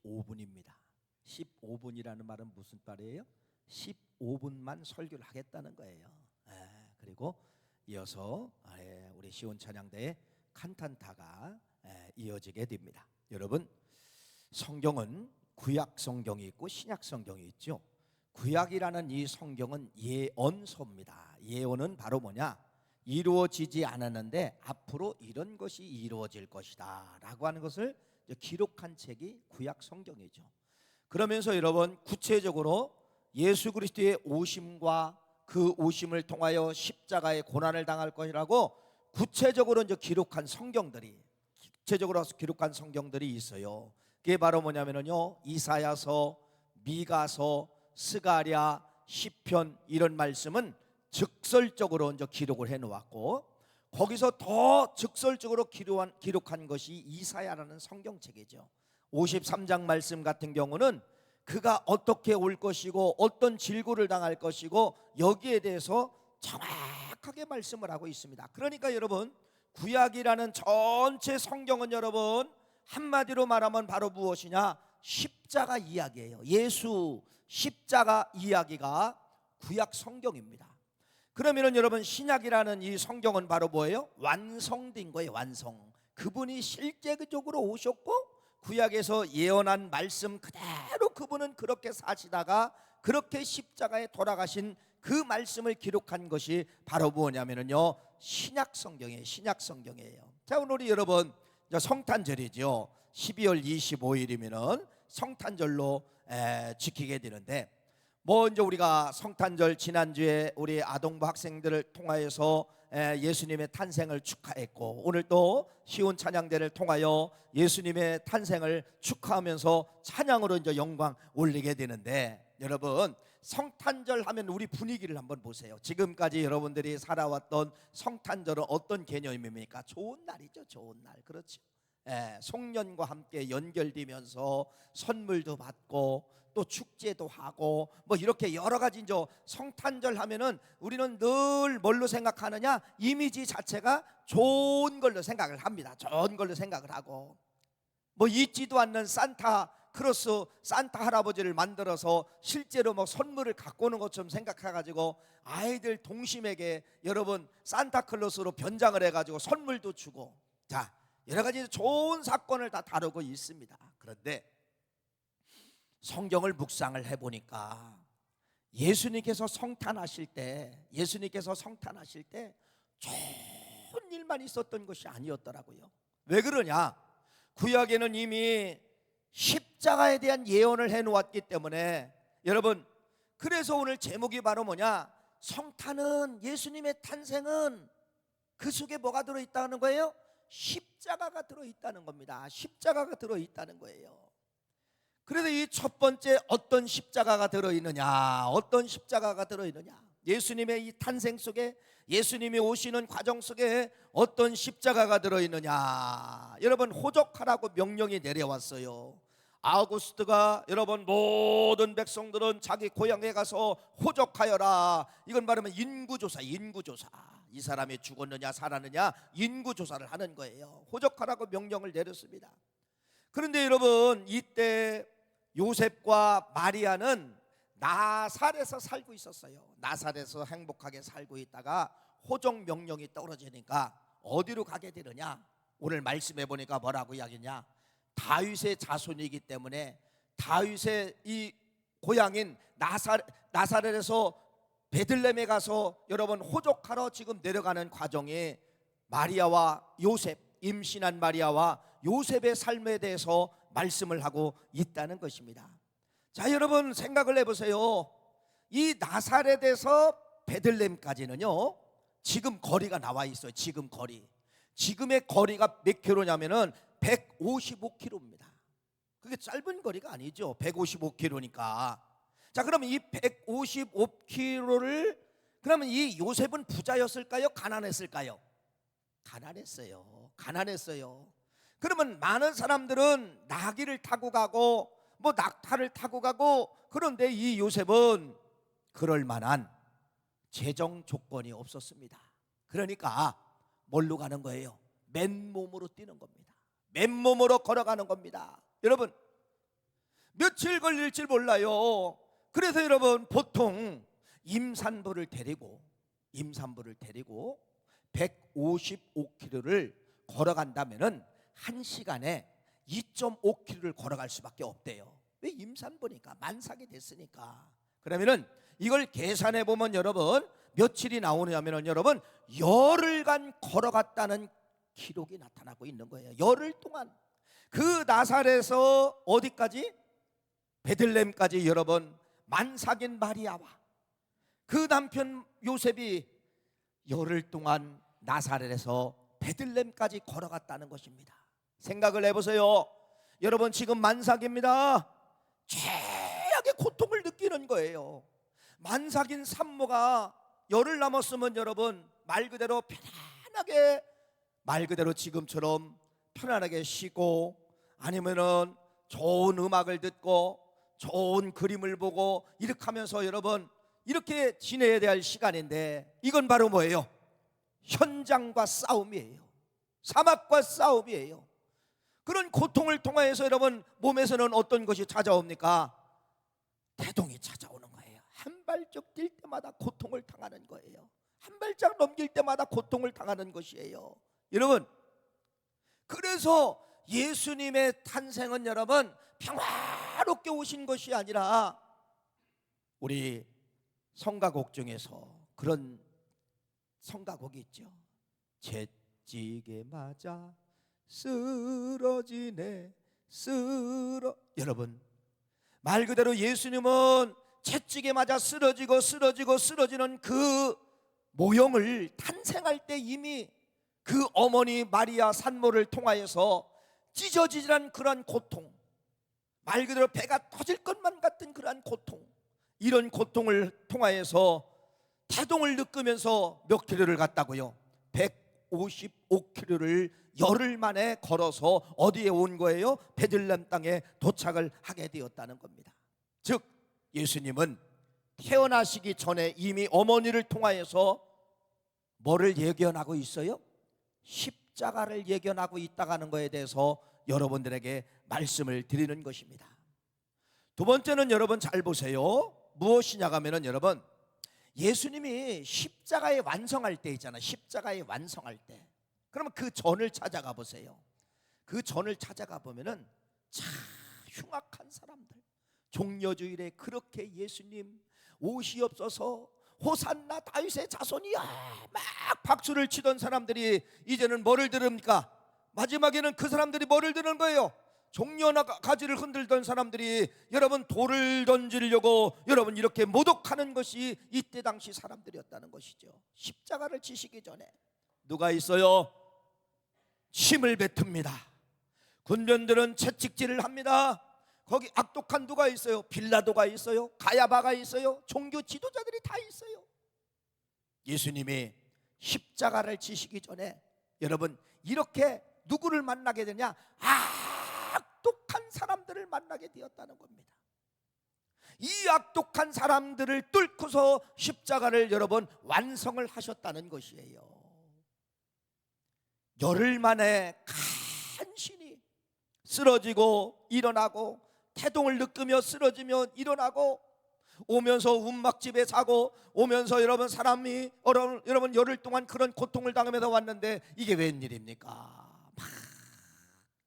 15분입니다. 15분이라는 말은 무슨 말이에요? 15분만 설교를 하겠다는 거예요. 그리고 이어서 우리 시온 찬양대의 칸탄타가 이어지게 됩니다. 여러분, 성경은 구약 성경이 있고 신약 성경이 있죠. 구약이라는 이 성경은 예언서입니다. 예언은 바로 뭐냐? 이루어지지 않았는데 앞으로 이런 것이 이루어질 것이다 라고 하는 것을 기록한 책이 구약 성경이죠. 그러면서 여러분, 구체적으로 예수 그리스도의 오심과 그 오심을 통하여 십자가의 고난을 당할 것이라고 구체적으로 기록한 성경들이 있어요. 그게 바로 뭐냐면요, 이사야서, 미가서, 스가랴, 시편, 이런 말씀은 직설적으로 기록을 해놓았고, 거기서 더 직설적으로 기록한 것이 이사야라는 성경책이죠. 53장 말씀 같은 경우는 그가 어떻게 올 것이고 어떤 질고를 당할 것이고 여기에 대해서 정확하게 말씀을 하고 있습니다. 그러니까 여러분, 구약이라는 전체 성경은 여러분 한마디로 말하면 바로 무엇이냐? 십자가 이야기예요. 예수 십자가 이야기가 구약 성경입니다. 그러면은 여러분, 신약이라는 이 성경은 바로 뭐예요? 완성된 거예요. 완성. 그분이 실제적으로 오셨고 구약에서 예언한 말씀 그대로 그분은 그렇게 사시다가 그렇게 십자가에 돌아가신 그 말씀을 기록한 것이 바로 뭐냐면요, 신약 성경이에요. 신약 성경이에요. 자, 오늘 우리 여러분 성탄절이죠. 12월 25일이면은 성탄절로 지키게 되는데, 먼저 우리가 성탄절 지난주에 우리 아동부 학생들을 통하여서 예수님의 탄생을 축하했고, 오늘 또 시온 찬양대를 통하여 예수님의 탄생을 축하하면서 찬양으로 영광 올리게 되는데, 여러분 성탄절 하면 우리 분위기를 한번 보세요. 지금까지 여러분들이 살아왔던 성탄절은 어떤 개념입니까? 좋은 날이죠. 좋은 날. 그렇죠. 송년과 함께 연결되면서 선물도 받고 또 축제도 하고 뭐 이렇게 여러 가지 성탄절 하면은 우리는 늘 뭘로 생각하느냐? 이미지 자체가 좋은 걸로 생각을 합니다. 좋은 걸로 생각을 하고, 뭐 있지도 않는 산타 크로스, 산타 할아버지를 만들어서 실제로 뭐 선물을 갖고 오는 것처럼 생각해가지고 아이들 동심에게 여러분 산타클로스로 변장을 해가지고 선물도 주고, 자, 여러 가지 좋은 사건을 다 다루고 있습니다. 그런데 성경을 묵상을 해보니까 예수님께서 성탄하실 때 좋은 일만 있었던 것이 아니었더라고요. 왜 그러냐? 구약에는 이미 십자가에 대한 예언을 해놓았기 때문에, 여러분, 그래서 오늘 제목이 바로 뭐냐? 성탄은, 예수님의 탄생은 그 속에 뭐가 들어있다는 거예요? 십자가가 들어있다는 겁니다. 십자가가 들어있다는 거예요. 그래서 이 첫 번째, 어떤 십자가가 들어있느냐? 어떤 십자가가 들어있느냐? 예수님의 이 탄생 속에, 예수님이 오시는 과정 속에 어떤 십자가가 들어있느냐? 여러분, 호적하라고 명령이 내려왔어요. 아우구스트가 여러분 모든 백성들은 자기 고향에 가서 호적하여라. 이건 말하면 인구조사. 이 사람이 죽었느냐 살았느냐 인구조사를 하는 거예요. 호적하라고 명령을 내렸습니다. 그런데 여러분, 이때 요셉과 마리아는 나사렛에서 살고 있었어요. 나사렛에서 행복하게 살고 있다가 호적 명령이 떨어지니까 어디로 가게 되느냐? 오늘 말씀해 보니까 뭐라고 이야기냐? 다윗의 자손이기 때문에 다윗의 이 고향인 나사렛에서 베들레헴에 가서 여러분 호적하러 지금 내려가는 과정에 마리아와 요셉, 임신한 마리아와 요셉의 삶에 대해서 말씀을 하고 있다는 것입니다. 자, 여러분 생각을 해보세요. 이 나사렛에서 베들레헴까지는요, 지금 거리가 나와 있어요. 지금의 거리가 몇 킬로냐면은 155km입니다. 그게 짧은 거리가 아니죠. 155km니까. 자, 그러면 이 155km를, 그러면 이 요셉은 부자였을까요? 가난했을까요? 가난했어요. 그러면 많은 사람들은 나귀를 타고 가고 뭐 낙타를 타고 가고, 그런데 이 요셉은 그럴 만한 재정 조건이 없었습니다. 그러니까 뭘로 가는 거예요? 맨몸으로 뛰는 겁니다. 맨몸으로 걸어가는 겁니다. 여러분, 며칠 걸릴지 몰라요. 그래서 여러분 보통 임산부를 데리고 155km를 걸어간다면은 1시간에 2.5km를 걸어갈 수밖에 없대요. 왜? 임산부니까, 만삭이 됐으니까. 그러면은 이걸 계산해 보면 여러분 며칠이 나오냐면은 여러분 열흘간 걸어갔다는 기록이 나타나고 있는 거예요. 열흘 동안 그 나사렛에서 어디까지? 베들레헴까지 여러분 만삭인 마리아와 그 남편 요셉이 열흘 동안 나사렛에서 베들레헴까지 걸어갔다는 것입니다. 생각을 해보세요. 여러분 지금 만삭입니다. 최악의 고통을 느끼는 거예요. 만삭인 산모가 열흘 남았으면 여러분 말 그대로 편안하게, 말 그대로 지금처럼 편안하게 쉬고 아니면은 좋은 음악을 듣고 좋은 그림을 보고 이렇게 하면서 여러분 이렇게 지내야 될 시간인데 이건 바로 뭐예요? 현장과 싸움이에요. 사막과 싸움이에요. 그런 고통을 통하여서 여러분 몸에서는 어떤 것이 찾아옵니까? 태동이 찾아오는 거예요. 한 발짝 뛸 때마다 고통을 당하는 거예요. 한 발짝 넘길 때마다 고통을 당하는 것이에요. 여러분, 그래서 예수님의 탄생은 여러분 평화롭게 오신 것이 아니라, 우리 성가곡 중에서 그런 성가곡이 있죠. 채찍에 맞아 쓰러지네 여러분 말 그대로 예수님은 채찍에 맞아 쓰러지는 그 모형을 탄생할 때 이미 그 어머니 마리아 산모를 통하여서 찢어지는 그러한 고통, 말 그대로 배가 터질 것만 같은 그러한 고통, 이런 고통을 통하여서 태동을 느끼면서 몇 킬로를 갔다고요? 155km를 열흘 만에 걸어서 어디에 온 거예요? 베들레헴 땅에 도착을 하게 되었다는 겁니다. 즉 예수님은 태어나시기 전에 이미 어머니를 통하여서 뭐를 예견하고 있어요? 십자가를 예견하고 있다는 것에 대해서 여러분들에게 말씀을 드리는 것입니다. 두 번째는 여러분 잘 보세요. 무엇이냐 하면은 여러분 예수님이 십자가에 완성할 때 있잖아요. 십자가에 완성할 때, 그러면 그 전을 찾아가 보세요. 그 전을 찾아가 보면은 참 흉악한 사람들, 종려주일에 그렇게 예수님 오시옵소서 호산나 다윗의 자손이야 막 박수를 치던 사람들이 이제는 뭐를 들읍니까? 마지막에는 그 사람들이 뭐를 들은 거예요? 종려나 가지를 흔들던 사람들이 여러분 돌을 던지려고 여러분 이렇게 모독하는 것이 이때 당시 사람들이었다는 것이죠. 십자가를 지시기 전에 누가 있어요? 침을 뱉습니다. 군병들은 채찍질을 합니다. 거기 악독한 누가 있어요? 빌라도가 있어요. 가야바가 있어요. 종교 지도자들이 다 있어요. 예수님이 십자가를 지시기 전에 여러분 이렇게 누구를 만나게 되냐? 악독한 사람들을 만나게 되었다는 겁니다. 이 악독한 사람들을 뚫고서 십자가를 여러분 완성을 하셨다는 것이에요. 열흘 만에 간신히 쓰러지고 일어나고, 태동을 느끼며 쓰러지며 일어나고, 오면서 움막집에 자고, 오면서 여러분 사람이 여러분 열흘 동안 그런 고통을 당하면서 왔는데 이게 웬일입니까? 막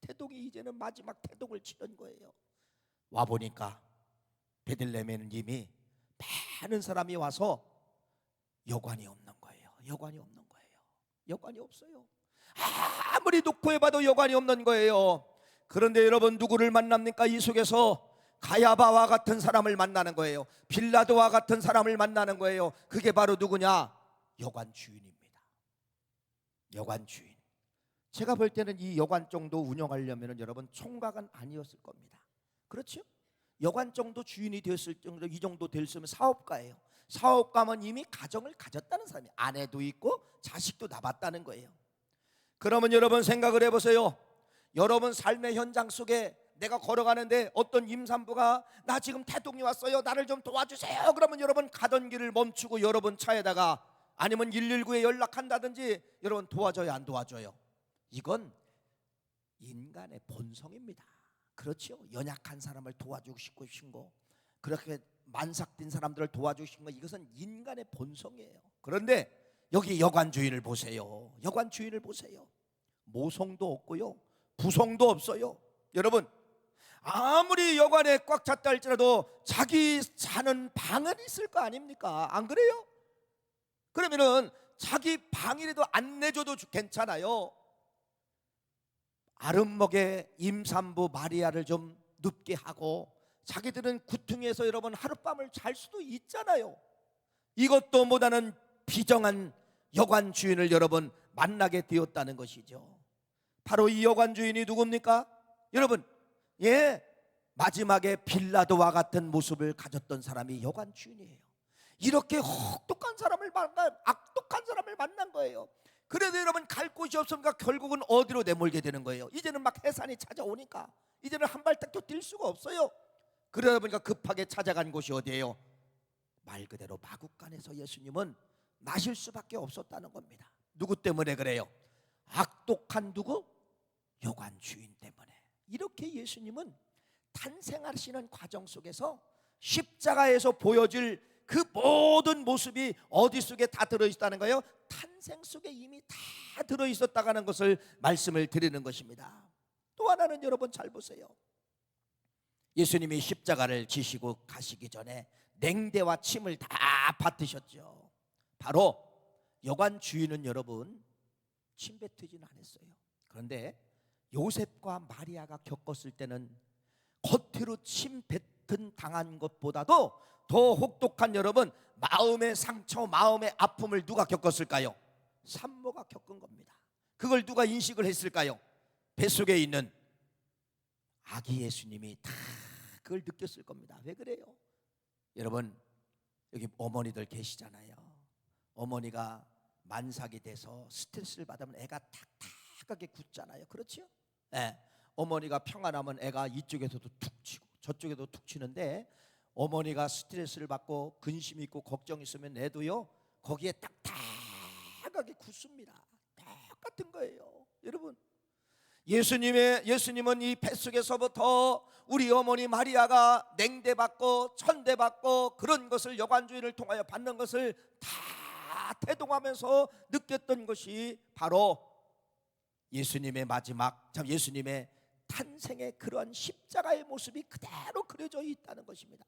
태동이 이제는 마지막 태동을 치는 거예요. 와보니까 베들레헴에는 이미 많은 사람이 와서 여관이 없는 거예요. 여관이 없는 거예요. 여관이 없어요. 아무리 녹화해봐도 여관이 없는 거예요. 그런데 여러분 누구를 만납니까? 이 속에서 가야바와 같은 사람을 만나는 거예요. 빌라도와 같은 사람을 만나는 거예요. 그게 바로 누구냐? 여관 주인입니다. 여관 주인. 제가 볼 때는 이 여관 정도 운영하려면 여러분 총각은 아니었을 겁니다. 그렇죠? 여관 정도 주인이 되었을 정도, 이 정도 됐으면 사업가예요. 사업가면 이미 가정을 가졌다는 사람이에요. 아내도 있고 자식도 낳았다는 거예요. 그러면 여러분 생각을 해보세요. 여러분 삶의 현장 속에 내가 걸어가는데 어떤 임산부가 나 지금 태동이 왔어요, 나를 좀 도와주세요. 그러면 여러분 가던 길을 멈추고 여러분 차에다가 아니면 119에 연락한다든지 여러분 도와줘요, 안 도와줘요? 이건 인간의 본성입니다. 그렇죠. 연약한 사람을 도와주고 싶으신 거, 그렇게 만삭된 사람들을 도와주신 거, 이것은 인간의 본성이에요. 그런데 여기 여관 주인을 보세요. 여관 주인을 보세요. 모성도 없고요, 부성도 없어요. 여러분, 아무리 여관에 꽉 찼다 할지라도 자기 사는 방은 있을 거 아닙니까? 안 그래요? 그러면은 자기 방이라도 안 내줘도 괜찮아요. 아름목의 임산부 마리아를 좀 눕게 하고, 자기들은 구퉁에서 여러분 하룻밤을 잘 수도 있잖아요. 이것도 못하는 비정한 여관 주인을 여러분 만나게 되었다는 것이죠. 바로 이 여관 주인이 누굽니까? 여러분, 마지막에 빌라도와 같은 모습을 가졌던 사람이 여관 주인이에요. 이렇게 혹독한 사람을 악독한 사람을 만난 거예요. 그래도 여러분 갈 곳이 없으니까 결국은 어디로 내몰게 되는 거예요. 이제는 막 해산이 찾아오니까 이제는 한 발짝도 뛸 수가 없어요. 그러다 보니까 급하게 찾아간 곳이 어디예요? 말 그대로 마구간에서 예수님은 나실 수밖에 없었다는 겁니다. 누구 때문에 그래요? 악독한 누구? 여관 주인 때문에. 이렇게 예수님은 탄생하시는 과정 속에서 십자가에서 보여질 그 모든 모습이 어디 속에 다 들어있다는 거예요? 탄생 속에 이미 다 들어있었다는 것을 말씀을 드리는 것입니다. 또 하나는 여러분 잘 보세요. 예수님이 십자가를 지시고 가시기 전에 냉대와 침을 다 받으셨죠. 바로 여관 주인은 여러분 침 뱉지는 않았어요. 그런데 요셉과 마리아가 겪었을 때는 겉으로 침 뱉은 당한 것보다도 더 혹독한 여러분 마음의 상처, 마음의 아픔을 누가 겪었을까요? 산모가 겪은 겁니다. 그걸 누가 인식을 했을까요? 뱃속에 있는 아기 예수님이 다 그걸 느꼈을 겁니다. 왜 그래요? 여러분, 여기 어머니들 계시잖아요. 어머니가 만삭이 돼서 스트레스를 받으면 애가 탁탁하게 굳잖아요. 그렇죠? 네. 어머니가 평안하면 애가 이쪽에서도 툭 치고 저쪽에도 툭 치는데, 어머니가 스트레스를 받고 근심 있고 걱정 있으면 애도요 거기에 딱딱하게 굳습니다. 똑같은 거예요. 여러분, 예수님은 이 뱃속에서부터 우리 어머니 마리아가 냉대받고 천대받고 그런 것을 여관 주인을 통하여 받는 것을 다 태동하면서 느꼈던 것이 바로 예수님의 예수님의 탄생의 그러한 십자가의 모습이 그대로 그려져 있다는 것입니다.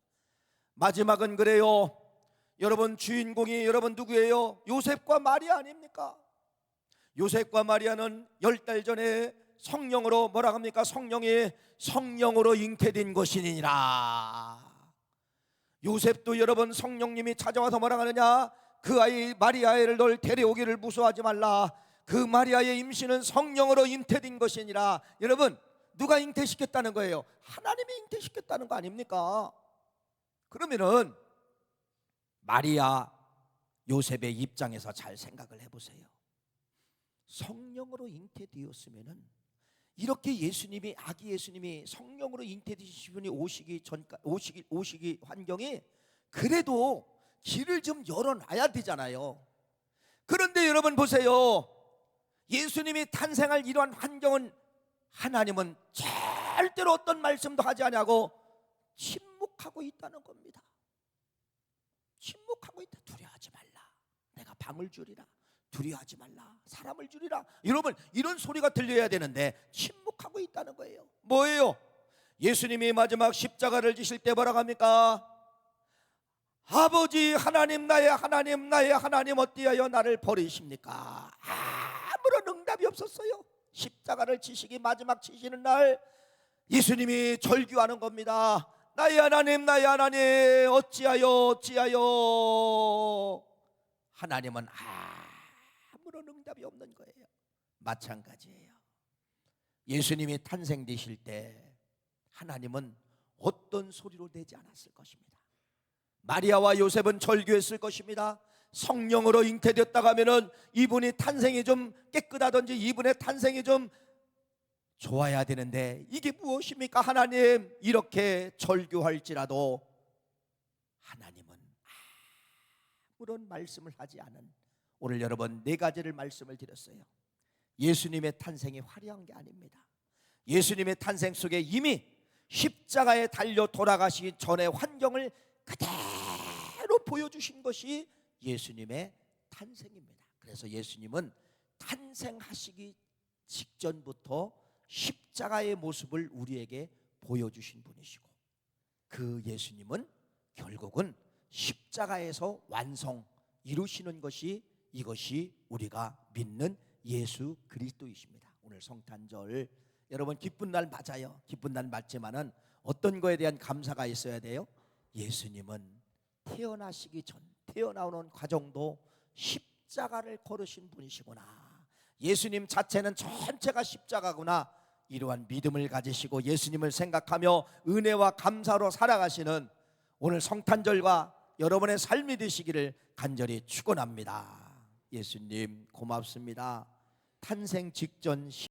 마지막은 그래요. 여러분, 주인공이 여러분 누구예요? 요셉과 마리아 아닙니까? 요셉과 마리아는 10달 전에 성령으로 뭐라 합니까? 성령으로 잉태된 것이니라. 요셉도 여러분 성령님이 찾아와서 뭐라 하느냐? 그 아이 마리아를 널 데려오기를 무서워하지 말라. 그 마리아의 임신은 성령으로 잉태된 것이니라. 여러분, 누가 잉태시켰다는 거예요? 하나님이 잉태시켰다는 거 아닙니까? 그러면은 마리아, 요셉의 입장에서 잘 생각을 해보세요. 성령으로 잉태되었으면은 이렇게 아기 예수님이 성령으로 잉태되신 분이 오시기 환경에 그래도 길을 좀 열어놔야 되잖아요. 그런데 여러분 보세요. 예수님이 탄생할 이러한 환경은 하나님은 절대로 어떤 말씀도 하지 않냐고 침묵하고 있다는 겁니다. 침묵하고 있다. 두려워하지 말라. 내가 방을 주리라. 두려워하지 말라. 사람을 주리라. 여러분, 이런 소리가 들려야 되는데 침묵하고 있다는 거예요. 뭐예요? 예수님이 마지막 십자가를 지실 때 뭐라고 합니까? 아버지 하나님, 나의 하나님 어찌하여 나를 버리십니까? 아무런 응답이 없었어요. 십자가를 지시기 마지막 지시는 날 예수님이 절규하는 겁니다. 나의 하나님 어찌하여. 하나님은 아무런 응답이 없는 거예요. 마찬가지예요. 예수님이 탄생되실 때 하나님은 어떤 소리로 내지 않았을 것입니다. 마리아와 요셉은 절규했을 것입니다. 성령으로 잉태되었다가 하면은 이분이 탄생이 좀 깨끗하든지 이분의 탄생이 좀 좋아야 되는데 이게 무엇입니까? 하나님, 이렇게 절규할지라도 하나님은 아무런 말씀을 하지 않은, 오늘 여러분 4가지를 말씀을 드렸어요. 예수님의 탄생이 화려한 게 아닙니다. 예수님의 탄생 속에 이미 십자가에 달려 돌아가시기 전의 환경을 그대로 보여주신 것이 예수님의 탄생입니다. 그래서 예수님은 탄생하시기 직전부터 십자가의 모습을 우리에게 보여주신 분이시고, 그 예수님은 결국은 십자가에서 완성 이루시는 것이, 이것이 우리가 믿는 예수 그리스도이십니다. 오늘 성탄절 여러분 기쁜 날 맞아요. 기쁜 날 맞지만은 어떤 거에 대한 감사가 있어야 돼요? 예수님은 태어나시기 전, 태어나오는 과정도 십자가를 걸으신 분이시구나, 예수님 자체는 전체가 십자가구나, 이러한 믿음을 가지시고 예수님을 생각하며 은혜와 감사로 살아가시는 오늘 성탄절과 여러분의 삶이 되시기를 간절히 축원합니다. 예수님 고맙습니다. 탄생 직전